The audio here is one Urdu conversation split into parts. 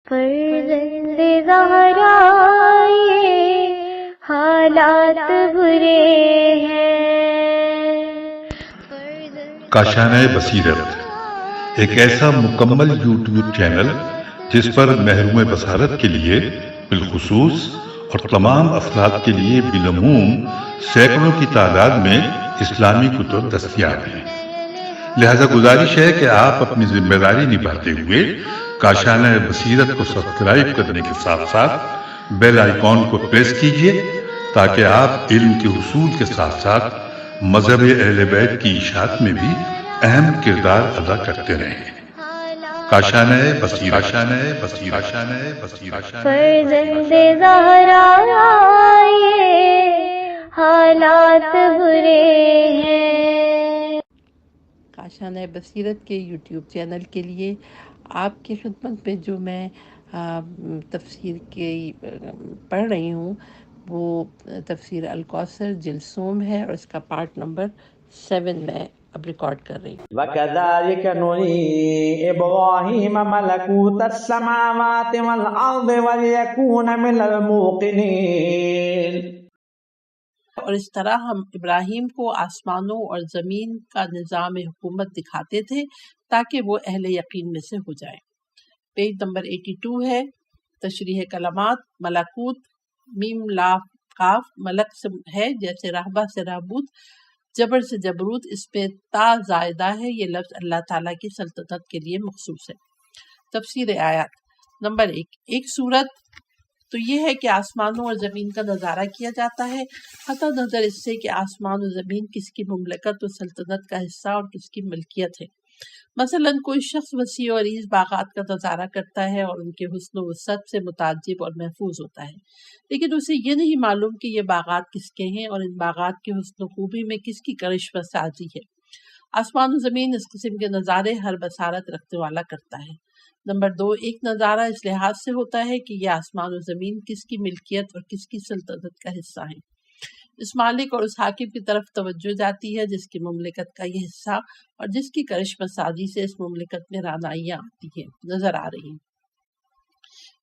فرزند زہرا یہ حالات برے ہیں۔ کاشانۂ بصیرت ایک ایسا مکمل یوٹیوب چینل جس پر محروم بصارت کے لیے بالخصوص اور تمام افراد کے لیے بالعموم سینکڑوں کی تعداد میں اسلامی کتب دستیاب ہیں۔ لہذا گزارش ہے کہ آپ اپنی ذمہ داری نبھاتے ہوئے کاشانۂ بصیرت کو سبسکرائب کرنے کے ساتھ ساتھ بیل آئیکن کو پریس کیجیے تاکہ آپ علم کے حصول کے ساتھ ساتھ مذہب اہل بیت کی اشاعت میں بھی اہم کردار ادا کرتے رہیں۔ کاشانۂ بصیرت، کاشانۂ بصیرت، کاشانۂ بصیرت۔ فرزند زہرا یہ حالات برے ہیں۔ کاشانۂ بصیرت کے یوٹیوب چینل کے لیے آپ کی خدمت میں جو میں تفسیر کی پڑھ رہی ہوں وہ تفسیر الکوثر جلد سوم ہے اور اس کا پارٹ نمبر 7 میں اب ریکارڈ کر رہی ہوں۔ وَكَذَلِكَ نُرِي إِبْرَاهِيمَ مَلَكُوتَ السَّمَاوَاتِ وَالْأَرْضِ وَلِيَكُونَ مِنَ الْمُوقِنِينَ۔ اور اس طرح ہم ابراہیم کو آسمانوں اور زمین کا نظام حکومت دکھاتے تھے تاکہ وہ اہل یقین میں سے ہو جائیں۔ پیج نمبر 82 ہے۔ تشریح کلمات۔ ملکوت میم لام کاف ملک سے ہے جیسے رہبہ سے رہبوت، جبر سے جبروت، اس میں تا زائدہ ہے، یہ لفظ اللہ تعالیٰ کی سلطنت کے لیے مخصوص ہے۔ تفسیر آیات۔ نمبر ایک صورت تو یہ ہے کہ آسمانوں اور زمین کا نظارہ کیا جاتا ہے قطع نظر اس سے کہ آسمان و زمین کس کی مملکت و سلطنت کا حصہ اور کس کی ملکیت ہے۔ مثلا کوئی شخص وسیع و عریض باغات کا نظارہ کرتا ہے اور ان کے حسن و وسعت سے متعجب اور محفوظ ہوتا ہے، لیکن اسے یہ نہیں معلوم کہ یہ باغات کس کے ہیں اور ان باغات کے حسن و خوبی میں کس کی کرشمہ سازی ہے۔ آسمان و زمین اس قسم کے نظارے ہر بصارت رکھنے والا کرتا ہے۔ نمبر 2، ایک نظارہ اس لحاظ سے ہوتا ہے کہ یہ آسمان و زمین کس کی ملکیت اور کس کی سلطنت کا حصہ ہیں۔ اس مالک اور اس حاکم کی طرف توجہ جاتی ہے جس کی مملکت کا یہ حصہ اور جس کی کرشمہ سازی سے اس مملکت میں رعنائیاں آتی ہیں، نظر آ رہی ہیں۔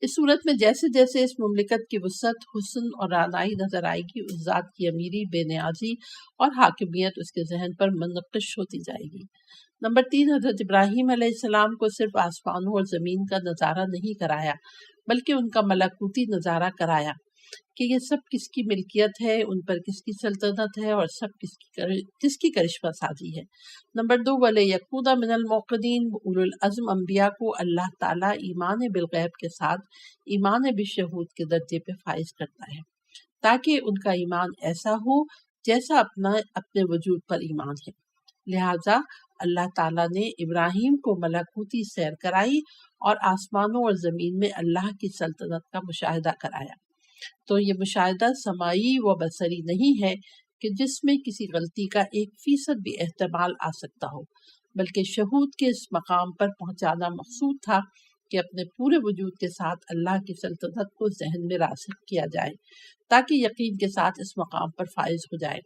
اس صورت میں جیسے جیسے اس مملکت کی وسعت، حسن اور رعنائی نظر آئے گی، اس ذات کی امیری، بے نیازی اور حاکمیت اس کے ذہن پر منعکس ہوتی جائے گی۔ نمبر 3، حضرت ابراہیم علیہ السلام کو صرف آسمانوں اور زمین کا نظارہ نہیں کرایا بلکہ ان کا ملکوتی نظارہ کرایا کہ یہ سب کس کی ملکیت ہے، ان پر کس کی سلطنت ہے اور سب کس کی کرشمہ سازی ہے۔ نمبر 2، وَلِيَكُونَ مِنَ الْمُوقِنِينَ، اولو العزم انبیاء کو اللہ تعالیٰ ایمان بالغیب کے ساتھ ایمان بالشہود کے درجے پہ فائز کرتا ہے تاکہ ان کا ایمان ایسا ہو جیسا اپنے وجود پر ایمان ہے۔ لہٰذا اللہ تعالیٰ نے ابراہیم کو ملکوتی سیر کرائی اور آسمانوں اور زمین میں اللہ کی سلطنت کا مشاہدہ کرایا۔ تو یہ مشاہدہ سماعی و بصری نہیں ہے کہ جس میں کسی غلطی کا 1% بھی احتمال آ سکتا ہو، بلکہ شہود کے اس مقام پر پہنچانا مقصود تھا کہ اپنے پورے وجود کے ساتھ اللہ کی سلطنت کو ذہن میں راسخ کیا جائے تاکہ یقین کے ساتھ اس مقام پر فائز ہو جائے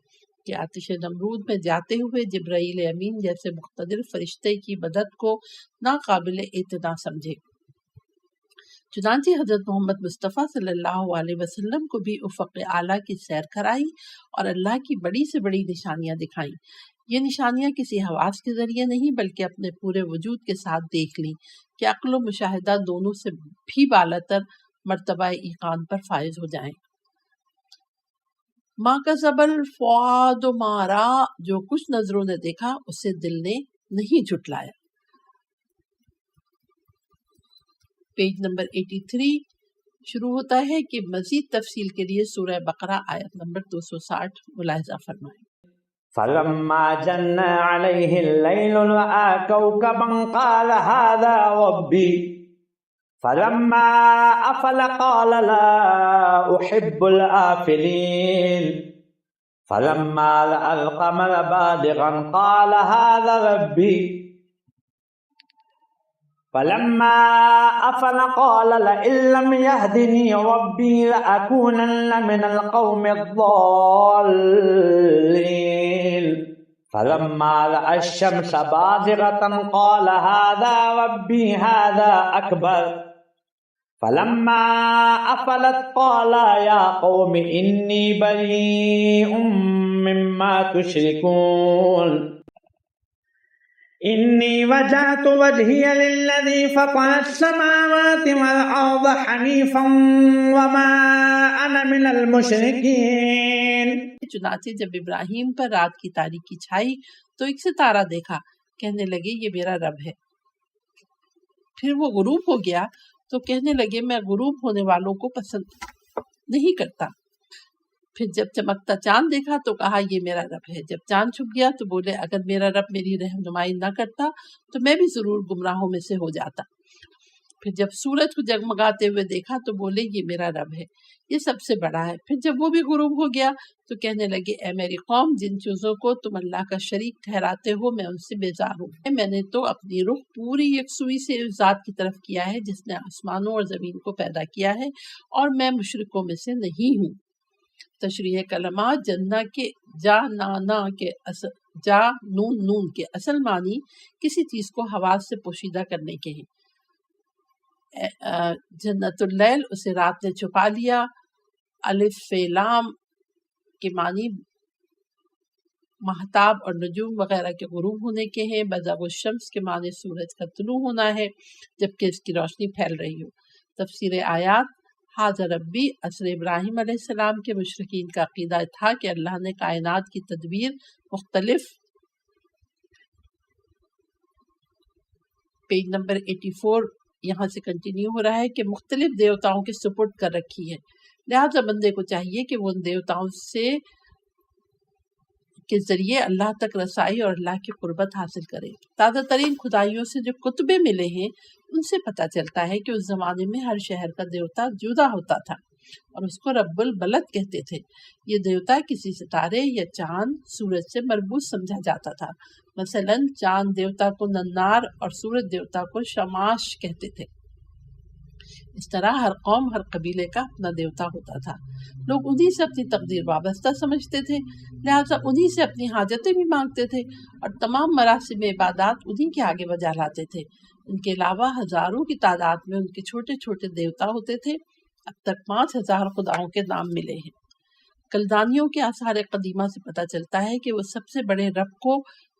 کہ آتش نمرود میں جاتے ہوئے جبرائیل امین جیسے مقتدر فرشتے کی مدد کو ناقابل اعتنا سمجھے۔ چنانچہ حضرت محمد مصطفیٰ صلی اللہ علیہ وسلم کو بھی افق اعلیٰ کی سیر کرائی اور اللہ کی بڑی سے بڑی نشانیاں دکھائیں۔ یہ نشانیاں کسی حواس کے ذریعے نہیں بلکہ اپنے پورے وجود کے ساتھ دیکھ لیں کہ عقل و مشاہدہ دونوں سے بھی بالاتر مرتبہ ایقان پر فائز ہو جائیں۔ ما کذب الفؤاد ما رأى، جو کچھ نظروں نے دیکھا اسے دل نے نہیں جھٹلایا۔ پیج نمبر 83 شروع ہوتا ہے کہ مزید تفصیل کے لیے سورہ بقرہ آیت نمبر 260 ملاحظہ فرمائیں۔ فَلَمَّا جَنَّ عَلَيْهِ اللَّيْلُ رَأَىٰ كَوْكَبًا قَالَ هَٰذَا رَبِّي فَلَمَّا أَفَلَ قَالَ لَا أُحِبُّ الْآفِلِينَ فَلَمَّا رَأَى الْقَمَرَ بَازِغًا قَالَ هَٰذَا رَبِّي فَلَمَّا أَفَلَ قَالَ لَئِن لَّمْ يَهْدِنِي رَبِّي لَأَكُونَنَّ مِنَ الْقَوْمِ الضَّالِّينَ فَلَمَّا رَأَى الشَّمْسَ بَازِغَةً قَالَ هَٰذَا رَبِّي هَٰذَا أَكْبَرُ فلما أفلت قال يا قوم إني بريء مما تشركون إني وجهت وجهي للذي فطر السماوات والأرض حنيفا وما أنا من المشركين. چنانچہ جب ابراہیم پر رات کی تاریکی چھائی تو ایک ستارہ دیکھا، کہنے لگے یہ میرا رب ہے۔ پھر وہ غروب ہو گیا تو کہنے لگے میں غروب ہونے والوں کو پسند نہیں کرتا۔ پھر جب چمکتا چاند دیکھا تو کہا یہ میرا رب ہے۔ جب چاند چھپ گیا تو بولے اگر میرا رب میری رہنمائی نہ کرتا تو میں بھی ضرور گمراہوں میں سے ہو جاتا۔ پھر جب سورج کو جگمگاتے ہوئے دیکھا تو بولے یہ میرا رب ہے، یہ سب سے بڑا ہے۔ پھر جب وہ بھی غروب ہو گیا تو کہنے لگے اے میری قوم، جن چیزوں کو تم اللہ کا شریک ٹھہراتے ہو میں ان سے بیزار ہوں۔ میں نے تو اپنی رخ پوری یکسوئی سے اس ذات کی طرف کیا ہے جس نے آسمانوں اور زمین کو پیدا کیا ہے، اور میں مشرکوں میں سے نہیں ہوں۔ تشریح کلمات جنہ کے جا نانا کے جا نون نون کے اصل معنی کسی چیز کو حواس سے پوشیدہ کرنے کے ہیں۔ جنت اللیل اسے رات نے چھپا لیا، الف فیلام کے معنی مہتاب اور نجوم وغیرہ کے غروب ہونے کے ہیں۔ بزغ الشمس کے معنی سورج کا طلوع ہونا ہے جبکہ اس کی روشنی پھیل رہی ہو۔ تفسیر آیات حاضر ربی عصر ابراہیم علیہ السلام کے مشرکین کا عقیدہ تھا کہ اللہ نے کائنات کی تدبیر مختلف پیج نمبر 84 یہاں سے کنٹینیو ہو رہا ہے کہ مختلف دیوتاؤں کے سپرد کر رکھی ہے، لہذا بندے کو چاہیے کہ وہ ان دیوتاؤں سے کے ذریعے اللہ تک رسائی اور اللہ کی قربت حاصل کرے۔ تازہ ترین کھدائیوں سے جو کتبے ملے ہیں ان سے پتہ چلتا ہے کہ اس زمانے میں ہر شہر کا دیوتا جدا ہوتا تھا اور اس کو رب البلد کہتے تھے۔ یہ دیوتا کسی ستارے یا چاند سورج سے مربوط سمجھا جاتا تھا، مثلا چاند دیوتا کو ننار اور سورج دیوتا کو شماش کہتے تھے۔ اس طرح ہر قوم ہر قبیلے کا اپنا دیوتا ہوتا تھا۔ لوگ انہی سے اپنی تقدیر وابستہ سمجھتے تھے، لہٰذا انہی سے اپنی حاجتیں بھی مانگتے تھے اور تمام مراسم عبادات انہی کے آگے بجا لاتے تھے۔ ان کے علاوہ ہزاروں کی تعداد میں ان کے چھوٹے چھوٹے دیوتا ہوتے تھے۔ اب تک 5000 خداؤں کے نام ملے ہیں۔ کلدانیوں کے آثار قدیمہ سے پتہ چلتا ہے کہ وہ سب سے بڑے رب کو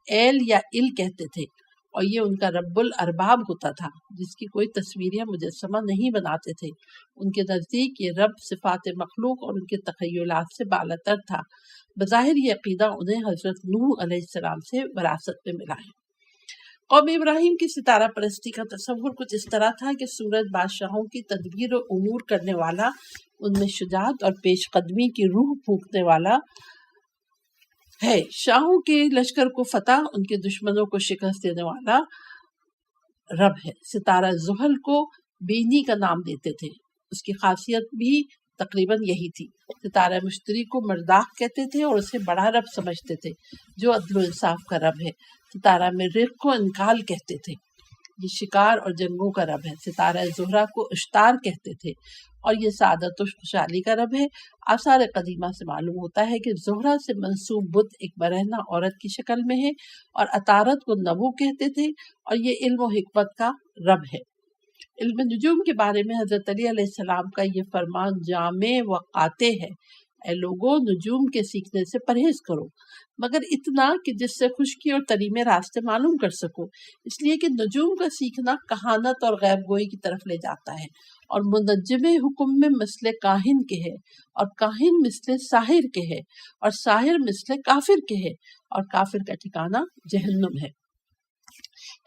ایل یا ال کہتے تھے اور یہ ان کا رب الارباب ہوتا تھا جس کی کوئی تصویر یا مجسمہ نہیں بناتے تھے۔ ان کے نزدیک یہ رب صفات مخلوق اور ان کے تخیلات سے بالاتر تھا۔ بظاہر یہ عقیدہ انہیں حضرت نوح علیہ السلام سے وراثت میں ملا ہے۔ قوم ابراہیم کی ستارہ پرستی کا تصور کچھ اس طرح تھا کہ سورج بادشاہوں کی تدبیر و امور کرنے والا، ان میں شجاعت اور پیش قدمی کی روح پھونکنے والا ہے، شاہوں کے لشکر کو فتح، ان کے دشمنوں کو شکست دینے والا رب ہے۔ ستارہ زحل کو بینی کا نام دیتے تھے، اس کی خاصیت بھی تقریباً یہی تھی۔ ستارہ مشتری کو مرداخ کہتے تھے اور اسے بڑا رب سمجھتے تھے جو عدل و انصاف کا رب ہے۔ ستارہ مریخ کو انکال کہتے تھے، یہ شکار اور جنگوں کا رب ہے۔ ستارہ زہرہ کو اشتار کہتے تھے اور یہ سعادت و خوشحالی کا رب ہے۔ آثار قدیمہ سے معلوم ہوتا ہے کہ زہرہ سے منسوب بت ایک برہنہ عورت کی شکل میں ہے اور عطارد کو نبو کہتے تھے اور یہ علم و حکمت کا رب ہے۔ علم نجوم کے بارے میں حضرت علی علیہ السلام کا یہ فرمان جامع و قاطع ہے، اے لوگوں نجوم کے سیکھنے سے پرہیز کرو مگر اتنا کہ جس سے خشکی اور ترمیم راستے معلوم کر سکو، اس لیے کہ نجوم کا سیکھنا کہانت اور غیب گوئی کی طرف لے جاتا ہے اور منجم حکم میں مثل کاہن کے ہے اور کاہن مثل ساحر کے ہے اور ساحر مثل کافر کے ہے اور کافر کا ٹھکانہ جہنم ہے۔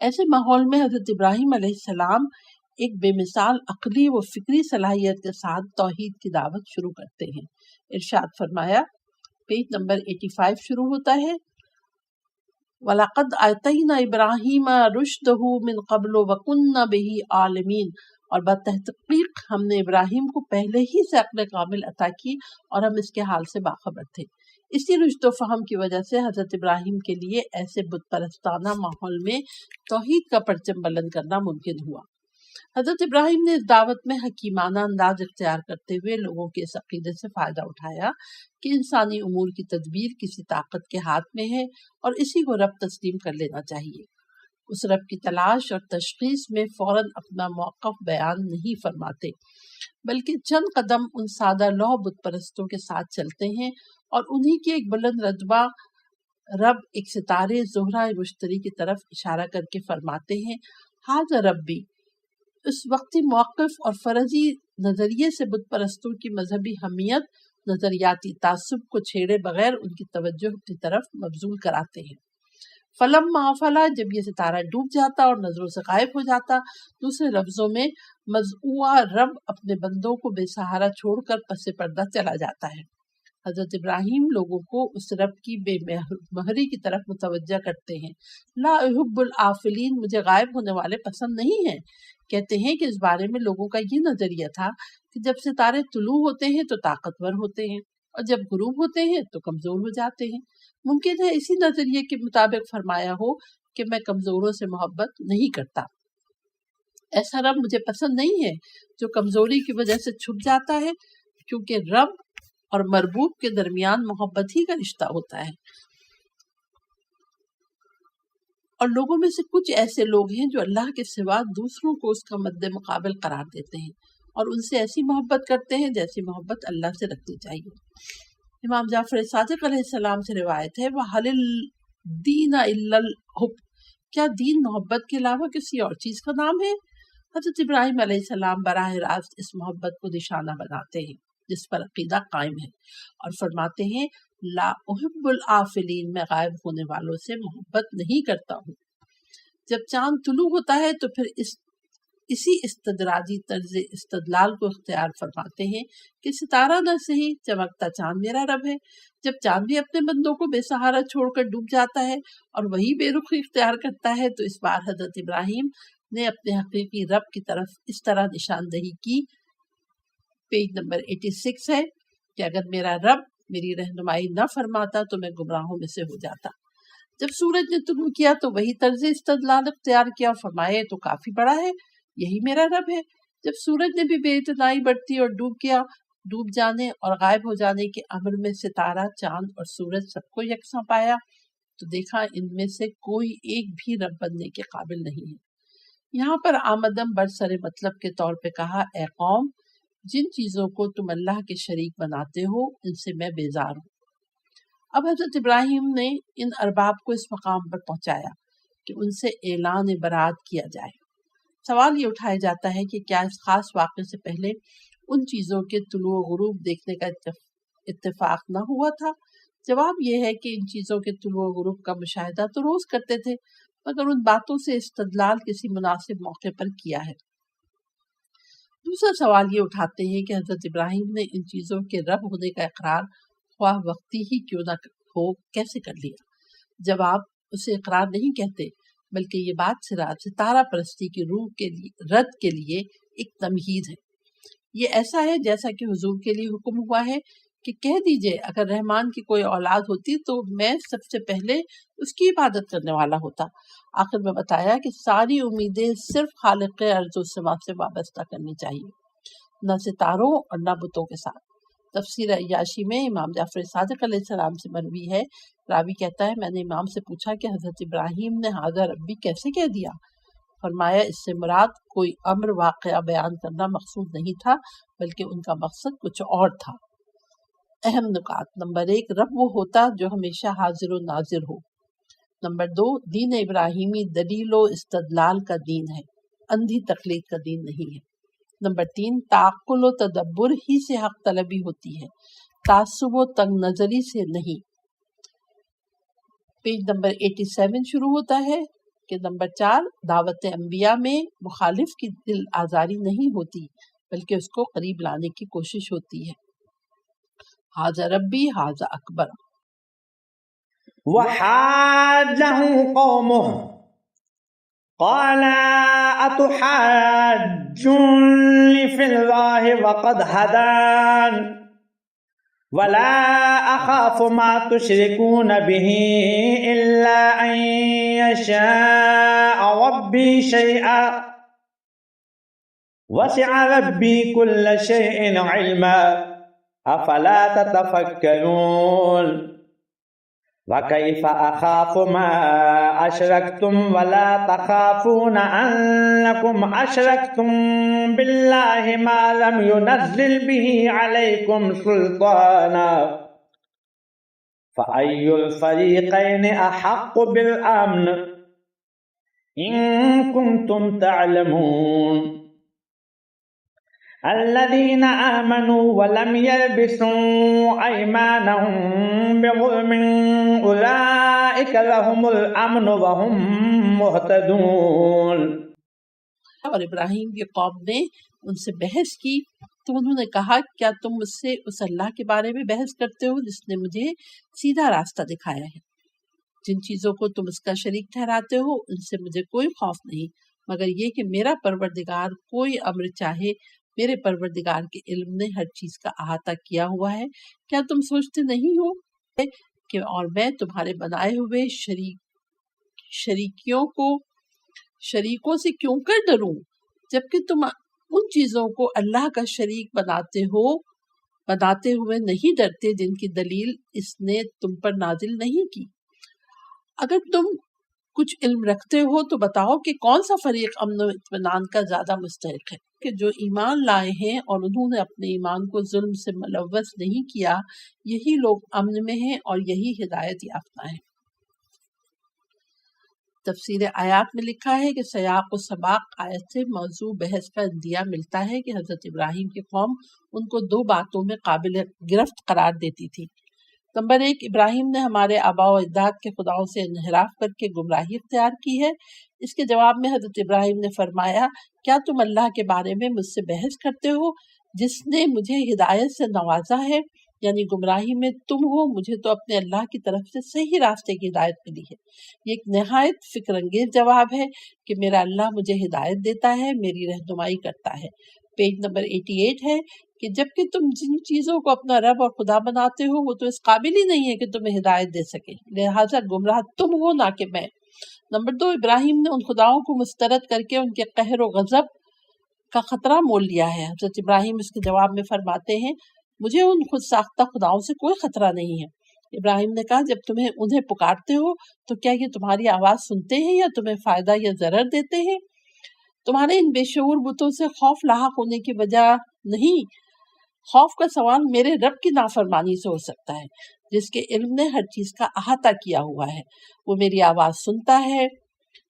ایسے ماحول میں حضرت ابراہیم علیہ السلام ایک بے مثال عقلی و فکری صلاحیت کے ساتھ توحید کی دعوت شروع کرتے ہیں۔ ارشاد فرمایا، پیج نمبر 85 شروع ہوتا ہے، وَلَقَدْ آتَيْنَا إِبْرَاهِيمَ رُشْدَهُ مِنْ قَبْلُ وَكُنَّا بِهِ عَالِمِينَ، اور بتحقیق ہم نے ابراہیم کو پہلے ہی سے عقل کامل عطا کی اور ہم اس کے حال سے باخبر تھے۔ اسی رشد و فہم کی وجہ سے حضرت ابراہیم کے لیے ایسے بت پرستانہ ماحول میں توحید کا پرچم بلند کرنا ممکن ہوا۔ حضرت ابراہیم نے اس دعوت میں حکیمانہ انداز اختیار کرتے ہوئے لوگوں کے اس عقیدے سے فائدہ اٹھایا کہ انسانی امور کی تدبیر کسی طاقت کے ہاتھ میں ہے اور اسی کو رب تسلیم کر لینا چاہیے۔ اس رب کی تلاش اور تشخیص میں فوراً اپنا موقف بیان نہیں فرماتے، بلکہ چند قدم ان سادہ لوح بت پرستوں کے ساتھ چلتے ہیں اور انہی کی ایک بلند رتبہ رب ایک ستارے زہرہ مشتری کی طرف اشارہ کر کے فرماتے ہیں، ھذا ربی۔ اس وقتی موقف اور فرضی نظریے سے بت پرستوں کی مذہبی حمیت نظریاتی تعصب کو چھیڑے بغیر ان کی توجہ اپنی طرف مبذول کراتے ہیں۔ فلما افلا، جب یہ ستارہ ڈوب جاتا اور نظروں سے غائب ہو جاتا، دوسرے لفظوں میں مزعوع رب اپنے بندوں کو بے سہارا چھوڑ کر پس پردہ چلا جاتا ہے۔ حضرت ابراہیم لوگوں کو اس رب کی بے مہری کی طرف متوجہ کرتے ہیں۔ لا احب العافلین، مجھے غائب ہونے والے پسند نہیں ہیں۔ کہتے ہیں کہ اس بارے میں لوگوں کا یہ نظریہ تھا کہ جب ستارے طلوع ہوتے ہیں تو طاقتور ہوتے ہیں اور جب غروب ہوتے ہیں تو کمزور ہو جاتے ہیں۔ ممکن ہے اسی نظریے کے مطابق فرمایا ہو کہ میں کمزوروں سے محبت نہیں کرتا۔ ایسا رب مجھے پسند نہیں ہے جو کمزوری کی وجہ سے چھپ جاتا ہے، کیونکہ رب اور مربوب کے درمیان محبت ہی کا رشتہ ہوتا ہے۔ اور لوگوں میں سے کچھ ایسے لوگ ہیں جو اللہ کے سوا دوسروں کو اس کا مد مقابل قرار دیتے ہیں اور ان سے ایسی محبت کرتے ہیں جیسی محبت اللہ سے رکھنی چاہیے۔ امام جعفر صادق علیہ السلام سے روایت ہے، وَحَلِ الدِّينَ إِلَّا الْحُبُّ، کیا دین محبت کے علاوہ کسی اور چیز کا نام ہے؟ حضرت ابراہیم علیہ السلام براہ راست اس محبت کو نشانہ بناتے ہیں جس پر عقیدہ قائم ہے، اور فرماتے ہیں لا احب العافلین، میں غائب ہونے والوں سے محبت نہیں کرتا ہوں۔ جب چاند طلوع ہوتا ہے تو پھر اسی استدراجی طرز استدلال کو اختیار فرماتے ہیں کہ ستارہ نہ صحیح، چمکتا چاند میرا رب ہے۔ جب چاند بھی اپنے بندوں کو بے سہارا چھوڑ کر ڈوب جاتا ہے اور وہی بے رخی اختیار کرتا ہے، تو اس بار حضرت ابراہیم نے اپنے حقیقی رب کی طرف اس طرح نشاندہی کی، پیج نمبر 86 ہے، کہ اگر میرا رب میری رہنمائی نہ فرماتا تو میں گمراہوں میں سے ہو جاتا۔ جب سورج نے طلوع کیا تو وہی طرز استدلال اختیار کیا، فرمائے تو کافی بڑا ہے، یہی میرا رب ہے۔ جب سورج نے بھی بے اتنائی برتی اور ڈوب جانے اور غائب ہو جانے کے امر میں ستارہ، چاند اور سورج سب کو یکساں پایا تو دیکھا ان میں سے کوئی ایک بھی رب بننے کے قابل نہیں ہے۔ یہاں پر آمدم برسر مطلب کے طور پہ کہا، اے قوم، جن چیزوں کو تم اللہ کے شریک بناتے ہو ان سے میں بیزار ہوں۔ اب حضرت ابراہیم نے ان ارباب کو اس مقام پر پہنچایا کہ ان سے اعلان برات کیا جائے۔ سوال یہ اٹھایا جاتا ہے کہ کیا اس خاص واقعے سے پہلے ان چیزوں کے طلوع و غروب دیکھنے کا اتفاق نہ ہوا تھا؟ جواب یہ ہے کہ ان چیزوں کے طلوع و غروب کا مشاہدہ تو روز کرتے تھے، مگر ان باتوں سے استدلال کسی مناسب موقع پر کیا ہے۔ دوسرا سوال یہ اٹھاتے ہیں کہ حضرت ابراہیم نے ان چیزوں کے رب ہونے کا اقرار خواہ وقتی ہی کیوں نہ ہو کیسے کر لیا؟ جواب، اسے اقرار نہیں کہتے، بلکہ یہ بات ستارہ پرستی کی روح کے رد کے لیے ایک تمہید ہے۔ یہ ایسا ہے جیسا کہ حضور کے لیے حکم ہوا ہے کہ کہہ دیجئے اگر رحمان کی کوئی اولاد ہوتی تو میں سب سے پہلے اس کی عبادت کرنے والا ہوتا۔ آخر میں بتایا کہ ساری امیدیں صرف خالق ارض و سما سے وابستہ کرنی چاہیے، نہ ستاروں اور نہ بتوں کے ساتھ۔ تفسیر عیاشی میں امام جعفر صادق علیہ السلام سے مروی ہے، راوی کہتا ہے میں نے امام سے پوچھا کہ حضرت ابراہیم نے ھذا ربی کیسے کہہ دیا؟ فرمایا اس سے مراد کوئی امر واقعہ بیان کرنا مقصود نہیں تھا، بلکہ ان کا مقصد کچھ اور تھا۔ اہم نکات: نمبر 1، رب وہ ہوتا جو ہمیشہ حاضر و ناظر ہو۔ نمبر 2، دین ابراہیمی دلیل و استدلال کا دین ہے، اندھی تقلید کا دین نہیں ہے۔ نمبر 3، تعقل و تدبر ہی سے حق طلبی ہوتی ہے، تعصب و تنگ نظری سے نہیں۔ پیج نمبر 87 شروع ہوتا ہے کہ نمبر 4، دعوت انبیاء میں مخالف کی دل آزاری نہیں ہوتی، بلکہ اس کو قریب لانے کی کوشش ہوتی ہے۔ ھذا ربی ھذا اکبر۔ وحاجه قومه قال أتحاجوني في الله وقد هدان ولا أخاف ما تشركون به إلا أن يشاء ربي شيئا وسع ربي كل شيء علما أفلا تتفكرون۔ وَكَيْفَ أَخَافُ مَا أَشْرَكْتُمْ وَلَا تَخَافُونَ أَنَّكُمْ أَشْرَكْتُمْ بِاللَّهِ مَا لَمْ يُنَزِّلْ بِهِ عَلَيْكُمْ سُلْطَانًا فَأَيُّ الْفَرِيقَيْنِ أَحَقُّ بِالْأَمْنِ إِن كُنتُمْ تَعْلَمُونَ الَّذِينَ آمَنُوا وَلَمْ يَلْبِسُوا أَيْمَانَهُم بِظُلْمٍ أُولَئِكَ لَهُمُ الْأَمْنُ وَهُم مُهْتَدُونَ۔ اور ابراہیم کی قوم نے ان سے بحث کی تو انہوں نے کہا کیا تم مجھ سے اس اللہ کے بارے میں بحث کرتے ہو جس نے مجھے سیدھا راستہ دکھایا ہے؟ جن چیزوں کو تم اس کا شریک ٹھہراتے ہو ان سے مجھے کوئی خوف نہیں مگر یہ کہ میرا پروردگار کوئی امر چاہے، میرے پروردگار کے علم نے ہر چیز کا احاطہ کیا ہوا ہے۔ کیا تم سوچتے نہیں ہو کہ اور میں تمہارے بنائے ہوئے شریکوں سے کیوں کر ڈروں جبکہ تم ان چیزوں کو اللہ کا شریک بناتے ہوئے نہیں ڈرتے جن کی دلیل اس نے تم پر نازل نہیں کی۔ اگر تم کچھ علم رکھتے ہو تو بتاؤ کہ کون سا فریق امن و اطمینان کا زیادہ مستحق ہے، کہ جو ایمان لائے ہیں اور انہوں نے اپنے ایمان کو ظلم سے ملوث نہیں کیا، یہی لوگ امن میں ہیں اور یہی ہدایت یافتہ ہیں۔ تفسیر آیات میں لکھا ہے کہ سیاق و سباق آیت سے موضوع بحث کا اندیا ملتا ہے کہ حضرت ابراہیم کی قوم ان کو دو باتوں میں قابل گرفت قرار دیتی تھی۔ نمبر 1، ابراہیم نے ہمارے آباء و اجداد کے خداؤں سے انحراف کر کے گمراہی اختیار کی ہے۔ اس کے جواب میں حضرت ابراہیم نے فرمایا کیا تم اللہ کے بارے میں مجھ سے بحث کرتے ہو جس نے مجھے ہدایت سے نوازا ہے؟ یعنی گمراہی میں تم ہو، مجھے تو اپنے اللہ کی طرف سے صحیح راستے کی ہدایت ملی ہے۔ یہ ایک نہایت فکر انگیز جواب ہے کہ میرا اللہ مجھے ہدایت دیتا ہے، میری رہنمائی کرتا ہے۔ پیج نمبر 88 ہے کہ جبکہ تم جن چیزوں کو اپنا رب اور خدا بناتے ہو وہ تو اس قابل ہی نہیں ہے کہ تمہیں ہدایت دے سکے، لہٰذا گمراہ تم ہو نہ کہ میں۔ نمبر 2، ابراہیم نے ان خداؤں کو مسترد کر کے ان کے قہر و غضب کا خطرہ مول لیا ہے۔ حضرت ابراہیم اس کے جواب میں فرماتے ہیں مجھے ان خود ساختہ خداؤں سے کوئی خطرہ نہیں ہے۔ ابراہیم نے کہا جب تمہیں انہیں پکارتے ہو تو کیا یہ تمہاری آواز سنتے ہیں یا تمہیں فائدہ یا ضرر دیتے ہیں؟ تمہارے ان بے شعور بتوں سے خوف لاحق ہونے کی وجہ نہیں، خوف کا سوال میرے رب کی نافرمانی سے ہو سکتا ہے جس کے علم نے ہر چیز کا احاطہ کیا ہوا ہے۔ وہ میری آواز سنتا ہے،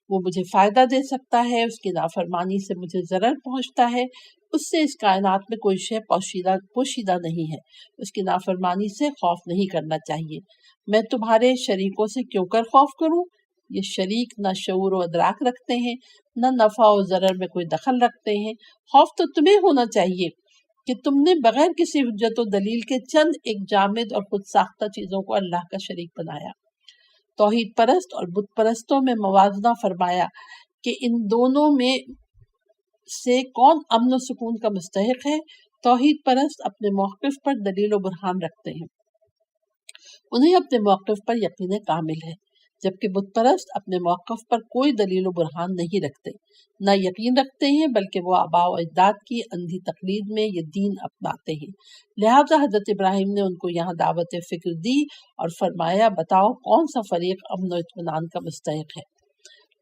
وہ مجھے فائدہ دے سکتا ہے، اس کی نافرمانی سے مجھے ضرر پہنچتا ہے، اس سے اس کائنات میں کوئی شے پوشیدہ نہیں ہے، اس کی نافرمانی سے خوف نہیں کرنا چاہیے۔ میں تمہارے شریکوں سے کیوں کر خوف کروں؟ یہ شریک نہ شعور و ادراک رکھتے ہیں، نہ نفع و ضرر میں کوئی دخل رکھتے ہیں۔ خوف تو تمہیں ہونا چاہیے کہ تم نے بغیر کسی حجت و دلیل کے چند ایک جامد اور خود ساختہ چیزوں کو اللہ کا شریک بنایا۔ توحید پرست اور بت پرستوں میں موازنہ فرمایا کہ ان دونوں میں سے کون امن و سکون کا مستحق ہے۔ توحید پرست اپنے موقف پر دلیل و برہان رکھتے ہیں، انہیں اپنے موقف پر یقین کامل ہے، جبکہ بت پرست اپنے موقف پر کوئی دلیل و برہان نہیں رکھتے، نہ یقین رکھتے ہیں بلکہ وہ آباء و اجداد کی اندھی تقلید میں یہ دین اپناتے ہیں۔ لہٰذا حضرت ابراہیم نے ان کو یہاں دعوت فکر دی اور فرمایا بتاؤ کون سا فریق امن و اطمینان کا مستحق ہے۔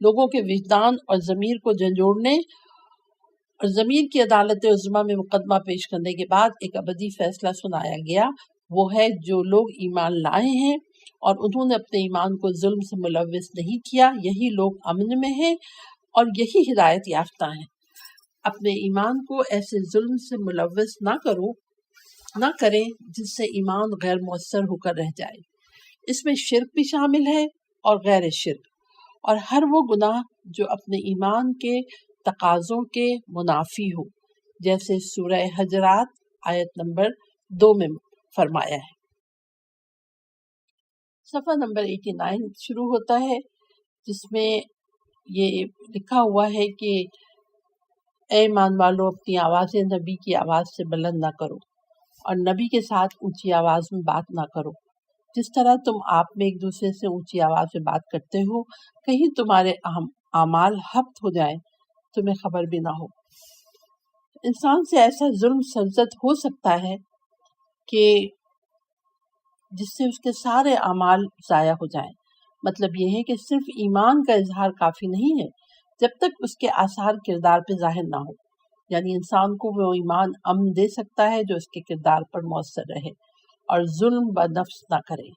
لوگوں کے وجدان اور ضمیر کو جھنجھوڑنے اور ضمیر کی عدالت عظمیٰ میں مقدمہ پیش کرنے کے بعد ایک ابدی فیصلہ سنایا گیا، وہ ہے جو لوگ ایمان لائے ہیں اور انہوں نے اپنے ایمان کو ظلم سے ملوث نہیں کیا، یہی لوگ امن میں ہیں اور یہی ہدایت یافتہ ہیں۔ اپنے ایمان کو ایسے ظلم سے ملوث نہ کریں جس سے ایمان غیر مؤثر ہو کر رہ جائے۔ اس میں شرک بھی شامل ہے اور غیر شرک، اور ہر وہ گناہ جو اپنے ایمان کے تقاضوں کے منافی ہو، جیسے سورہ حجرات آیت نمبر 2 میں فرمایا ہے۔ صفحہ نمبر 89 شروع ہوتا ہے جس میں یہ لکھا ہوا ہے کہ اے ایمان والو اپنی آوازیں نبی کی آواز سے بلند نہ کرو اور نبی کے ساتھ اونچی آواز میں بات نہ کرو، جس طرح تم آپ میں ایک دوسرے سے اونچی آواز میں بات کرتے ہو، کہیں تمہارے اعمال حبط ہو جائیں تمہیں خبر بھی نہ ہو۔ انسان سے ایسا ظلم سرزد ہو سکتا ہے کہ جس سے اس کے سارے اعمال ضائع ہو جائیں۔ مطلب یہ ہے کہ صرف ایمان کا اظہار کافی نہیں ہے جب تک اس کے آثار کردار پہ ظاہر نہ ہو، یعنی انسان کو وہ ایمان امن دے سکتا ہے جو اس کے کردار پر مؤثر رہے اور ظلم بنفس نہ کرے۔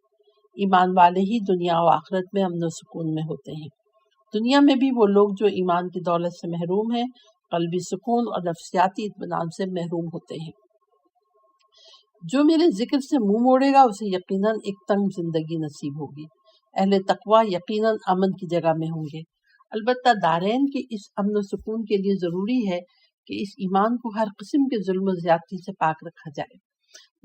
ایمان والے ہی دنیا و آخرت میں امن و سکون میں ہوتے ہیں۔ دنیا میں بھی وہ لوگ جو ایمان کی دولت سے محروم ہیں قلبی سکون اور نفسیاتی اطمینان سے محروم ہوتے ہیں۔ جو میرے ذکر سے منہ موڑے گا اسے یقیناً ایک تنگ زندگی نصیب ہوگی۔ اہل تقویٰ یقیناً امن کی جگہ میں ہوں گے۔ البتہ دارین کے اس امن و سکون کے لیے ضروری ہے کہ اس ایمان کو ہر قسم کے ظلم و زیادتی سے پاک رکھا جائے،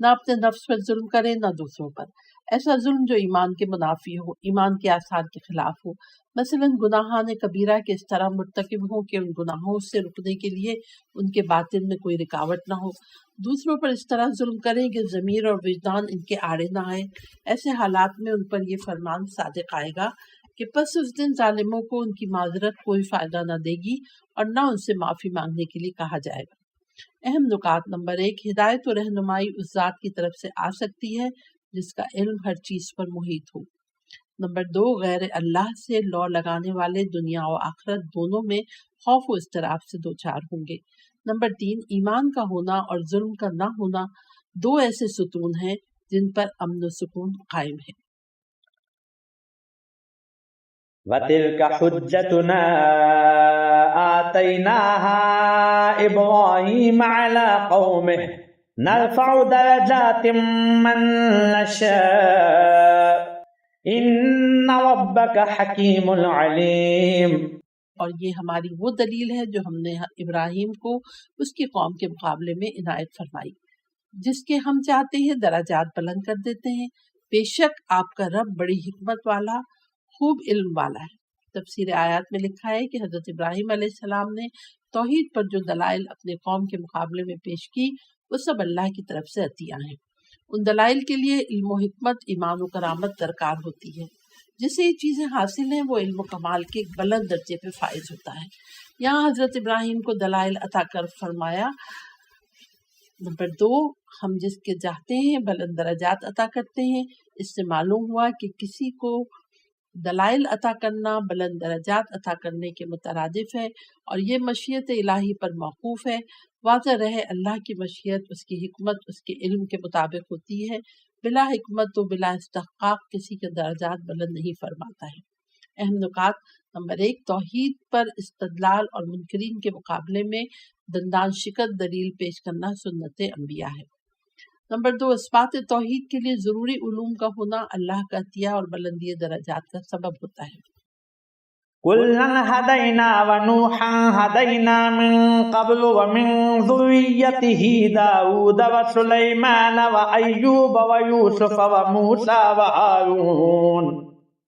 نہ اپنے نفس پر ظلم کرے نہ دوسروں پر۔ ایسا ظلم جو ایمان کے منافی ہو، ایمان کے آثار کے خلاف ہو، مثلا گناہان کبیرہ کے اس طرح مرتکب ہوں کہ ان گناہوں سے رکنے کے لیے ان کے باطن میں کوئی رکاوٹ نہ ہو، دوسروں پر اس طرح ظلم کریں کہ ضمیر اور وجدان ان کے آڑے نہ آئے۔ ایسے حالات میں ان پر یہ فرمان صادق آئے گا کہ پس اس دن ظالموں کو ان کی معذرت کوئی فائدہ نہ دے گی اور نہ ان سے معافی مانگنے کے لیے کہا جائے گا۔ اہم نکات: نمبر 1، ہدایت و رہنمائی اس ذات کی طرف سے آ سکتی ہے جس کا علم ہر چیز پر محیط ہو۔ نمبر 2، غیر اللہ سے لو لگانے والے دنیا و آخرت دونوں میں خوف و اضطراب سے دوچار ہوں گے۔ نمبر 3، ایمان کا ہونا اور ظلم کا نہ ہونا دو ایسے ستون ہیں جن پر امن و سکون قائم ہے۔ وَتِلْكَ حُجَّتُنَا آتَيْنَاهَا إِبْرَاهِيمَ عَلَى قَوْمِهِ نَرْفَعُ دَرَجَاتٍ مَّن نَّشَاءُ إِنَّ رَبَّكَ حَكِيمٌ عَلِيمٌ۔ اور یہ ہماری وہ دلیل ہے جو ہم نے ابراہیم کو اس کی قوم کے مقابلے میں عنایت فرمائی، جس کے ہم چاہتے ہیں درجات بلند کر دیتے ہیں۔ بے شک آپ کا رب بڑی حکمت والا، خوب علم والا ہے۔ تفسیر آیات میں لکھا ہے کہ حضرت ابراہیم علیہ السلام نے توحید پر جو دلائل اپنے قوم کے مقابلے میں پیش کی وہ سب اللہ کی طرف سے عطیہ ہیں۔ ان دلائل کے لیے علم و حکمت، ایمان و کرامت درکار ہوتی ہے۔ جسے یہ چیزیں حاصل ہیں وہ علم و کمال کے ایک بلند درجے پہ فائز ہوتا ہے۔ یہاں حضرت ابراہیم کو دلائل عطا کر فرمایا۔ نمبر 2، ہم جس کے چاہتے ہیں بلند درجات عطا کرتے ہیں۔ اس سے معلوم ہوا کہ کسی کو دلائل عطا کرنا بلند درجات عطا کرنے کے مترادف ہے اور یہ مشیت الہی پر موقوف ہے۔ واضح رہے اللہ کی مشیت اس کی حکمت اس کے علم کے مطابق ہوتی ہے۔ بلا حکمت و بلا استحقاق کسی کے درجات بلند نہیں فرماتا ہے۔ اہم نکات: نمبر 1، توحید پر استدلال اور منکرین کے مقابلے میں دندان شکست دلیل پیش کرنا سنت انبیاء ہے۔ نمبر 2، اثبات توحید کے لیے ضروری علوم کا ہونا اللہ کا عطیہ اور بلندی درجات کا سبب ہوتا ہے۔ كُلًّا هَدَيْنَا وَنُوحًا هَدَيْنَا مِن قَبْلُ وَمِن ذُرِّيَّتِهِ دَاوُودَ وَسُلَيْمَانَ وَأَيُّوبَ وَيُوسُفَ وَمُوسَىٰ وَهَارُونَ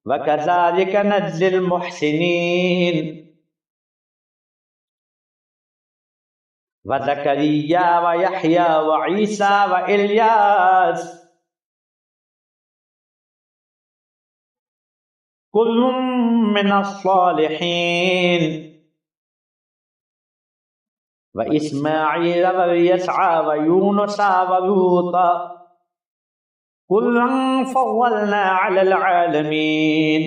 وَكَذَٰلِكَ نَجْزِي الْمُحْسِنِينَ وَزَكَرِيَّا وَيَحْيَىٰ وَعِيسَىٰ وَإِلْيَاسَ كُلٌّ مِّنَ الصَّالِحِينَ وَإِسْمَاعِيلَ وَالْيَسَعَ وَيُونُسَ وَلُوطًا كُلًّا فَضَّلْنَا عَلَى الْعَالَمِينَ۔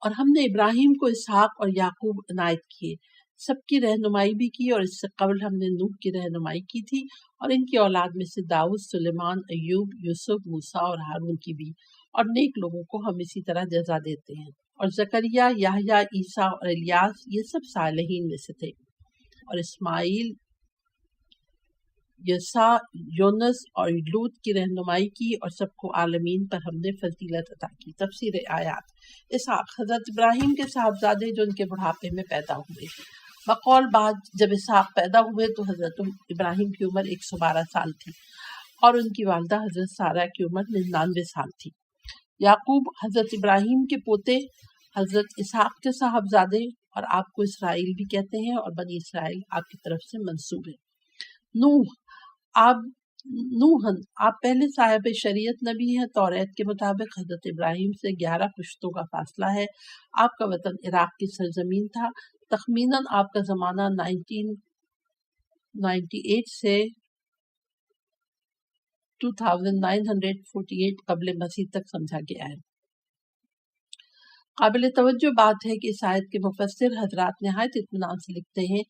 اور ہم نے ابراہیم کو اسحاق اور یعقوب عنایت کیے، سب کی رہنمائی بھی کی، اور اس سے قبل ہم نے نوح کی رہنمائی کی تھی، اور ان کی اولاد میں سے داؤد، سلیمان، ایوب، یوسف، موسیٰ اور ہارون کی بھی، اور نیک لوگوں کو ہم اسی طرح جزا دیتے ہیں۔ اور زکریا، یحییٰ، عیسیٰ اور الیاس یہ سب صالحین میں سے تھے، اور اسماعیل، یسع، یونس اور لوط کی رہنمائی کی، اور سب کو عالمین پر ہم نے فضیلت عطا کی۔ تفسیر آیات: اسحاق حضرت ابراہیم کے صاحبزادے جو ان کے بڑھاپے میں پیدا ہوئے۔ بقول بعد جب اسحاق پیدا ہوئے تو حضرت ابراہیم کی عمر 112 سال تھی اور ان کی والدہ حضرت سارہ کی عمر 99 سال تھی۔ یعقوب حضرت ابراہیم کے پوتے، حضرت اسحاق کے صاحبزادے، اور آپ کو اسرائیل بھی کہتے ہیں، اور بنی اسرائیل آپ کی طرف سے منسوب ہے۔ نوحن آپ پہلے صاحب شریعت نبی ہیں۔ توریت کے مطابق حضرت ابراہیم سے 11 پشتوں کا فاصلہ ہے۔ آپ کا وطن عراق کی سرزمین تھا۔ تخمیناً آپ کا زمانہ 1998 سے 2948 قبل مسیح تک سمجھا گیا ہے۔ قابل توجہ بات ہے کہ اس آیت کے مفسر حضرات نہایت اطمینان سے لکھتے ہیں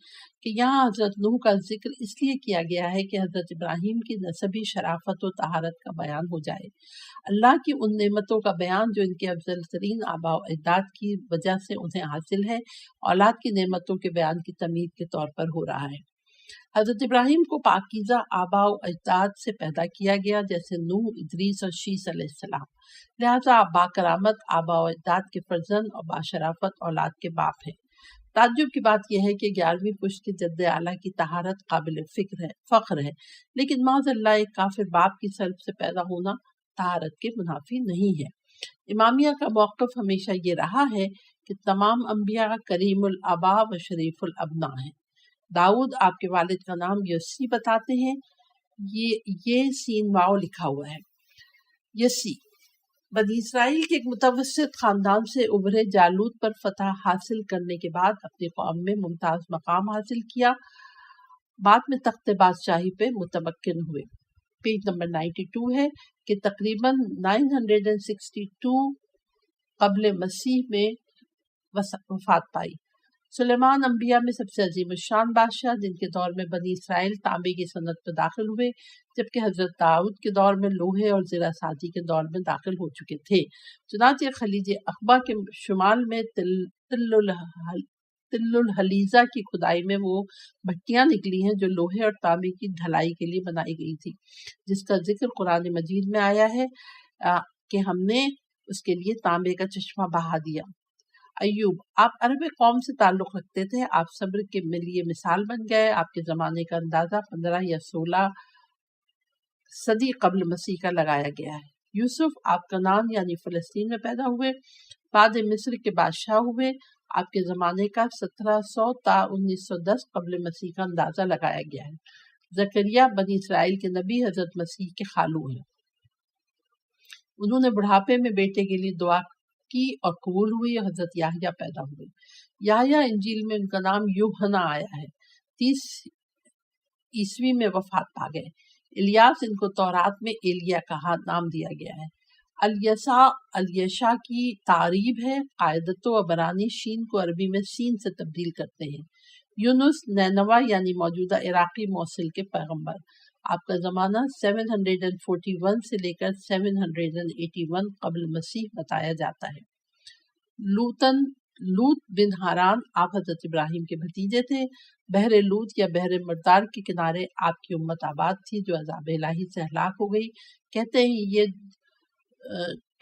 کہ یہاں حضرت نوح کا ذکر اس لیے کیا گیا ہے کہ حضرت ابراہیم کی نسبی شرافت و طہارت کا بیان ہو جائے، اللہ کی ان نعمتوں کا بیان جو ان کے افضل ترین آباء و اجداد کی وجہ سے انہیں حاصل ہے، اولاد کی نعمتوں کے بیان کی تمہید کے طور پر ہو رہا ہے۔ حضرت ابراہیم کو پاکیزہ آباء و اجداد سے پیدا کیا گیا جیسے نوح، ادریس اور شیس علیہ السلام، لہٰذا با کرامت آباء و اجداد کے فرزند اور باشرافت اولاد کے باپ ہیں۔ تعجب کی بات یہ ہے کہ 11ویں پشت کے جد اعلیٰ کی طہارت قابل فخر ہے، لیکن معاذ اللہ ایک کافر باپ کی سلب سے پیدا ہونا طہارت کے منافی نہیں ہے۔ امامیہ کا موقف ہمیشہ یہ رہا ہے کہ تمام انبیاء کریم الآباء و شریف الابناء ہیں۔ داؤد آپ کے والد کا نام یسی بتاتے ہیں، یہ سین واو لکھا ہوا ہے۔ یسی بنی اسرائیل کے ایک متوسط خاندان سے ابھرے، جالوت پر فتح حاصل کرنے کے بعد اپنی قوم میں ممتاز مقام حاصل کیا، بعد میں تخت بادشاہی پہ متمکن ہوئے۔ پیج نمبر 92 ہے کہ تقریباً 962 قبل مسیح میں وفات پائی۔ سلیمان انبیاء میں سب سے عظیم الشان بادشاہ، جن کے دور میں بنی اسرائیل تانبے کی صنعت میں داخل ہوئے، جبکہ حضرت داؤد کے دور میں لوہے اور زرہ سازی کے دور میں داخل ہو چکے تھے۔ چنانچہ خلیج عقبہ کے شمال میں تل الحلیزہ کی کھدائی میں وہ بھٹیاں نکلی ہیں جو لوہے اور تانبے کی ڈھلائی کے لیے بنائی گئی تھی، جس کا ذکر قرآن مجید میں آیا ہے کہ ہم نے اس کے لیے تانبے کا چشمہ بہا دیا۔ ایوب، آپ عرب قوم سے تعلق رکھتے تھے، آپ صبر کے لیے مثال بن گئے۔ آپ کے زمانے کا اندازہ 15 یا 16 صدی قبل مسیح کا لگایا گیا ہے۔ یوسف، آپ کنعان یعنی فلسطین میں پیدا ہوئے، بعد مصر کے بادشاہ ہوئے۔ آپ کے زمانے کا 1700 تا 1910 قبل مسیح کا اندازہ لگایا گیا ہے۔ زکریا بنی اسرائیل کے نبی حضرت مسیح کے خالو ہیں۔ انہوں نے بڑھاپے میں بیٹے کے لیے دعا کی اور قبول ہوئی، اور حضرت یحییٰ پیدا ہوئے۔ یحییٰ انجیل میں ان کا نام یوحنا آیا ہے، 30 عیسوی میں وفات پا گئے۔ الیاس، ان کو تورات میں ایلیا کا نام دیا گیا ہے۔ الیشا کی تعریب ہے، قاعدت و عبرانی شین کو عربی میں سین سے تبدیل کرتے ہیں۔ یونس، نینوا یعنی موجودہ عراقی موصل کے پیغمبر، آپ کا زمانہ 741 سے لے کر 781 قبل مسیح بتایا جاتا ہے۔ لوط بن حاران، آپ حضرت ابراہیم کے بھتیجے تھے۔ بحر لوط یا بحر مردار کے کنارے آپ کی امت آباد تھی جو عذاب الہی سے ہلاک ہو گئی۔ کہتے ہیں یہ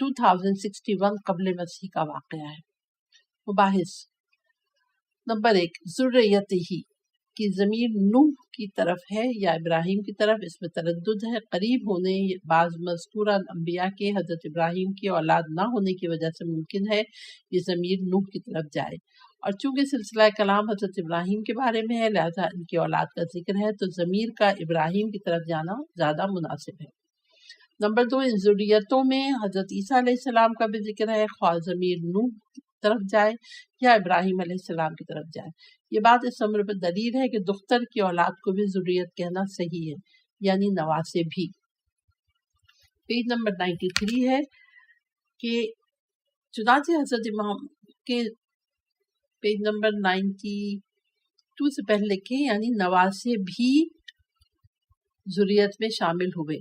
2061 قبل مسیح کا واقعہ ہے۔ مباحث: نمبر 1، ذریت ہی کی ضمیر نوح کی طرف ہے یا ابراہیم کی طرف، اس میں تردد ہے۔ قریب ہونے بعض مذکورہ انبیاء کے حضرت ابراہیم کی اولاد نہ ہونے کی وجہ سے ممکن ہے یہ ضمیر نوح کی طرف جائے، اور چونکہ سلسلہ کلام حضرت ابراہیم کے بارے میں ہے لہذا ان کی اولاد کا ذکر ہے، تو ضمیر کا ابراہیم کی طرف جانا زیادہ مناسب ہے۔ نمبر 2، ان ذریتوں میں حضرت عیسیٰ علیہ السلام کا بھی ذکر ہے، خواہ ضمیر نوح طرف جائے یا ابراہیم علیہ السلام کی طرف جائے۔ یہ بات اس امر پر دلیل ہے کہ دختر کی اولاد کو بھی ذریت کہنا صحیح ہے، یعنی نواسے بھی۔ پیج نمبر 93 ہے کہ چنانچہ حضرت امام کے پیج نمبر 92 سے پہلے لکھیں یعنی نواسے بھی ذریت میں شامل ہوئے۔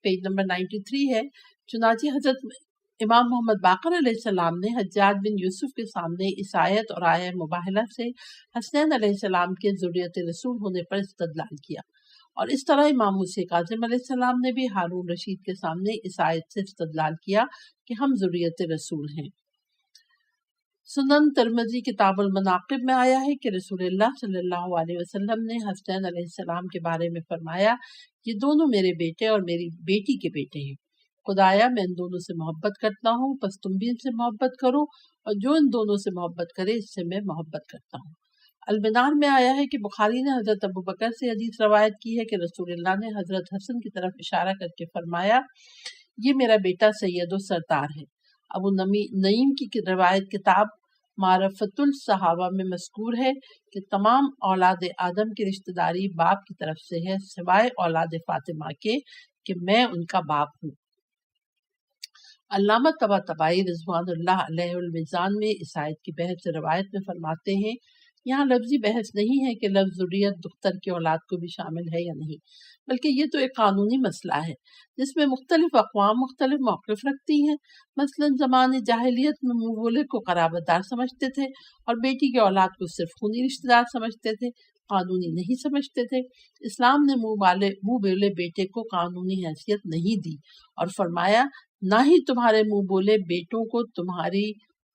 پیج نمبر 93 ہے، چنانچہ حضرت امام محمد باقر علیہ السلام نے حجاج بن یوسف کے سامنے اس آیت اور آیہ مباہلہ سے حسنین علیہ السلام کے ذریت رسول ہونے پر استدلال کیا، اور اس طرح امام موسیٰ کاظم علیہ السلام نے بھی ہارون رشید کے سامنے اس آیت سے استدلال کیا کہ ہم ذریت رسول ہیں۔ سنن ترمذی کتاب المناقب میں آیا ہے کہ رسول اللہ صلی اللہ علیہ وسلم نے حسنین علیہ السلام کے بارے میں فرمایا، یہ دونوں میرے بیٹے اور میری بیٹی کے بیٹے ہیں، خدایا میں ان دونوں سے محبت کرتا ہوں، پس تم بھی ان سے محبت کرو، اور جو ان دونوں سے محبت کرے اس سے میں محبت کرتا ہوں۔ المنار میں آیا ہے کہ بخاری نے حضرت ابو بکر سے حدیث روایت کی ہے کہ رسول اللہ نے حضرت حسن کی طرف اشارہ کر کے فرمایا، یہ میرا بیٹا سید و سردار ہے۔ ابو نعیم کی روایت کتاب معرفت الصحابہ میں مذکور ہے کہ تمام اولاد آدم کی رشتہ داری باپ کی طرف سے ہے سوائے اولاد فاطمہ کے کہ میں ان کا باپ ہوں۔ علامہ طباطبائی رضوان اللہ علیہ المیزان میں اس آیت کی بحث روایت میں فرماتے ہیں یہاں لفظی بحث نہیں ہے کہ لفظ ذریت دختر کی اولاد کو بھی شامل ہے یا نہیں، بلکہ یہ تو ایک قانونی مسئلہ ہے جس میں مختلف اقوام مختلف موقف رکھتی ہیں۔ مثلا زمانے جاہلیت میں منہ بولے کو قرابت دار سمجھتے تھے اور بیٹی کی اولاد کو صرف خونی رشتہ دار سمجھتے تھے، قانونی نہیں سمجھتے تھے۔ اسلام نے منہ بولے بیٹے کو قانونی حیثیت نہیں دی اور فرمایا نہ ہی تمہارے منہ بولے بیٹوں کو تمہاری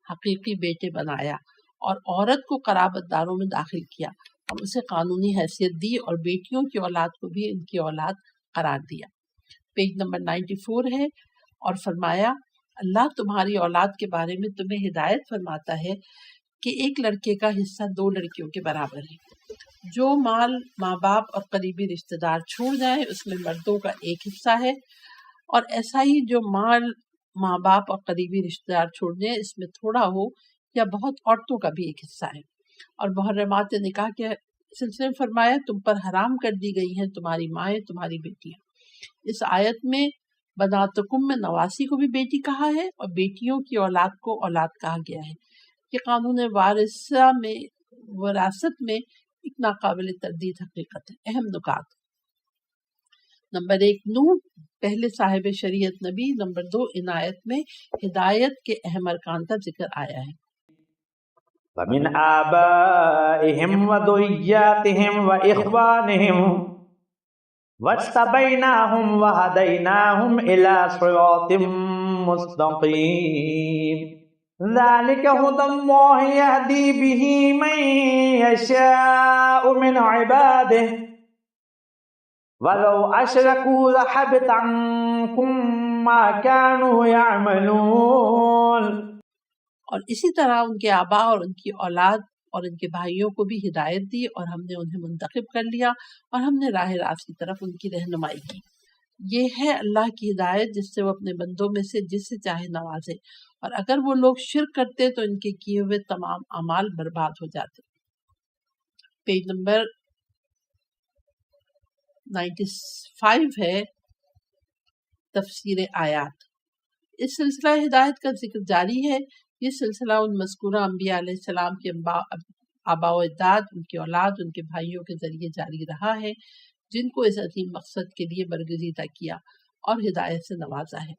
حقیقی بیٹے بنایا، اور عورت کو قرابت داروں میں داخل کیا اور اسے قانونی حیثیت دی اور بیٹیوں کی اولاد کو بھی ان کی اولاد قرار دیا۔ پیج نمبر 94 ہے، اور فرمایا اللہ تمہاری اولاد کے بارے میں تمہیں ہدایت فرماتا ہے کہ ایک لڑکے کا حصہ 2 لڑکیوں کے برابر ہے۔ جو مال ماں باپ اور قریبی رشتہ دار چھوڑ جائیں اس میں مردوں کا ایک حصہ ہے، اور ایسا ہی جو مال ماں باپ اور قریبی رشتہ دار چھوڑ دیں اس میں تھوڑا ہو یا بہت عورتوں کا بھی ایک حصہ ہے۔ اور محرمات نکاح کے سلسلے میں فرمایا تم پر حرام کر دی گئی ہیں تمہاری مائیں تمہاری بیٹیاں۔ اس آیت میں بناتکم میں نواسی کو بھی بیٹی کہا ہے اور بیٹیوں کی اولاد کو اولاد کہا گیا ہے۔ یہ قانون وراثت میں ایک ناقابل تردید حقیقت ہے۔ اہم نکات: نمبر 1 نوح پہلے صاحب شریعت نبی۔ نمبر 2 عنایت میں ہدایت کے اہم ارکان کا ذکر آیا ہے۔ وَمِنْ آبَائِهِمْ وَذُرِّيَّاتِهِمْ وَإِخْوَانِهِمْ وَاجْتَبَيْنَاهُمْ وَهَدَيْنَاهُمْ إِلَى صِرَاطٍ مُّسْتَقِيمٍ ذَلِكَ هُدَى اللَّهِ يَهْدِي بِهِ مَن يَشَاءُ مِنْ عِبَادِهِ وَلَوْ أَشْرَكُوا لَحَبِطَ عَنْهُم مَّا كَانُوا يَعْمَلُونَ۔ اور اسی طرح ان کے آبا اور ان کی اولاد اور ان کے بھائیوں کو بھی ہدایت دی اور ہم نے انہیں منتخب کر لیا اور ہم نے راہ راست کی طرف ان کی رہنمائی کی۔ یہ ہے اللہ کی ہدایت جس سے وہ اپنے بندوں میں سے جس سے چاہے نوازے، اور اگر وہ لوگ شرک کرتے تو ان کے کیے ہوئے تمام اعمال برباد ہو جاتے۔ پیج نمبر 95 ہے تفسیر آیات۔ اس سلسلہ ہدایت کا ذکر جاری ہے۔ یہ سلسلہ ان مذکورہ انبیاء علیہ السلام کے آباء و اجداد، ان کی اولاد، ان کے بھائیوں کے ذریعے جاری رہا ہے جن کو اس عظیم مقصد کے لیے برگزیدہ کیا اور ہدایت سے نوازا ہے۔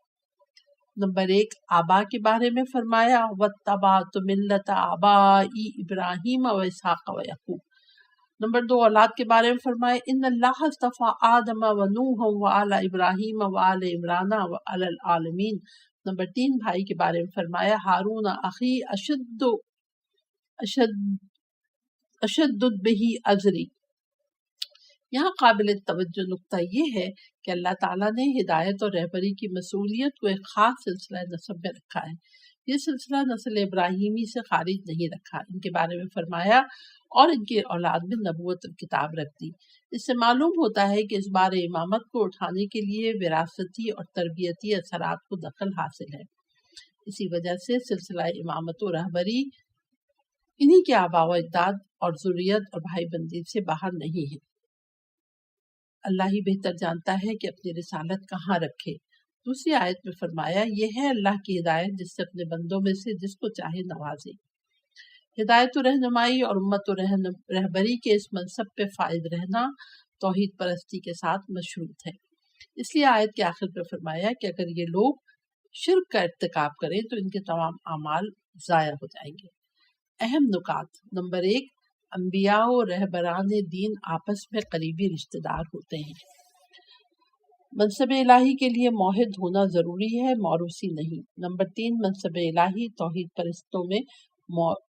نمبر 1 آبا کے بارے میں فرمایا وَاتَّبَعْتُ مِلَّةَ آبَائِي إِبْرَاهِيمَ وَإِسْحَاقَ وَيَعْقُوبَ۔ نمبر 2 اولاد کے بارے میں فرمایا إِنَّ اللَّهَ اصْطَفَىٰ آدَمَ وَنُوحًا وَآلَ إِبْرَاهِيمَ وَآلَ عِمْرَانَ وَعَلَى الْعَالَمِينَ۔ نمبر 3 بھائی کے بارے میں فرمایا ہارون اخی اشد بہ ازری۔ یہاں قابل توجہ نقطہ یہ ہے کہ اللہ تعالیٰ نے ہدایت اور رہبری کی مسئولیت کو ایک خاص سلسلہ نسب میں رکھا ہے۔ یہ سلسلہ نسل ابراہیمی سے خارج نہیں رکھا۔ ان کے بارے میں فرمایا اور ان کی اولاد میں نبوت اور کتاب رکھ دی۔ اس سے معلوم ہوتا ہے کہ اس بار امامت کو اٹھانے کے لیے وراثتی اور تربیتی اثرات کو دخل حاصل ہے۔ اسی وجہ سے سلسلہ امامت و رہبری انہی کے آباء و اجداد اور ذریت اور بھائی بندی سے باہر نہیں ہے۔ اللہ ہی بہتر جانتا ہے کہ اپنی رسالت کہاں رکھے۔ دوسری آیت میں فرمایا یہ ہے اللہ کی ہدایت جس سے اپنے بندوں میں سے جس کو چاہے نوازے۔ ہدایت و رہنمائی اور امت و رہبری کے اس منصب پہ فائز رہنا توحید پرستی کے ساتھ مشروط ہے۔ اس لیے آیت کے آخر پر فرمایا کہ اگر یہ لوگ شرک کا ارتکاب کریں تو ان کے تمام اعمال ضائع ہو جائیں گے۔ اہم نکات: نمبر 1 انبیاء و رہبران دین آپس میں قریبی رشتہ دار ہوتے ہیں۔ منصب الہی کے لیے موحد ہونا ضروری ہے، موروثی نہیں۔ نمبر 3 منصب الہی توحید پرستوں میں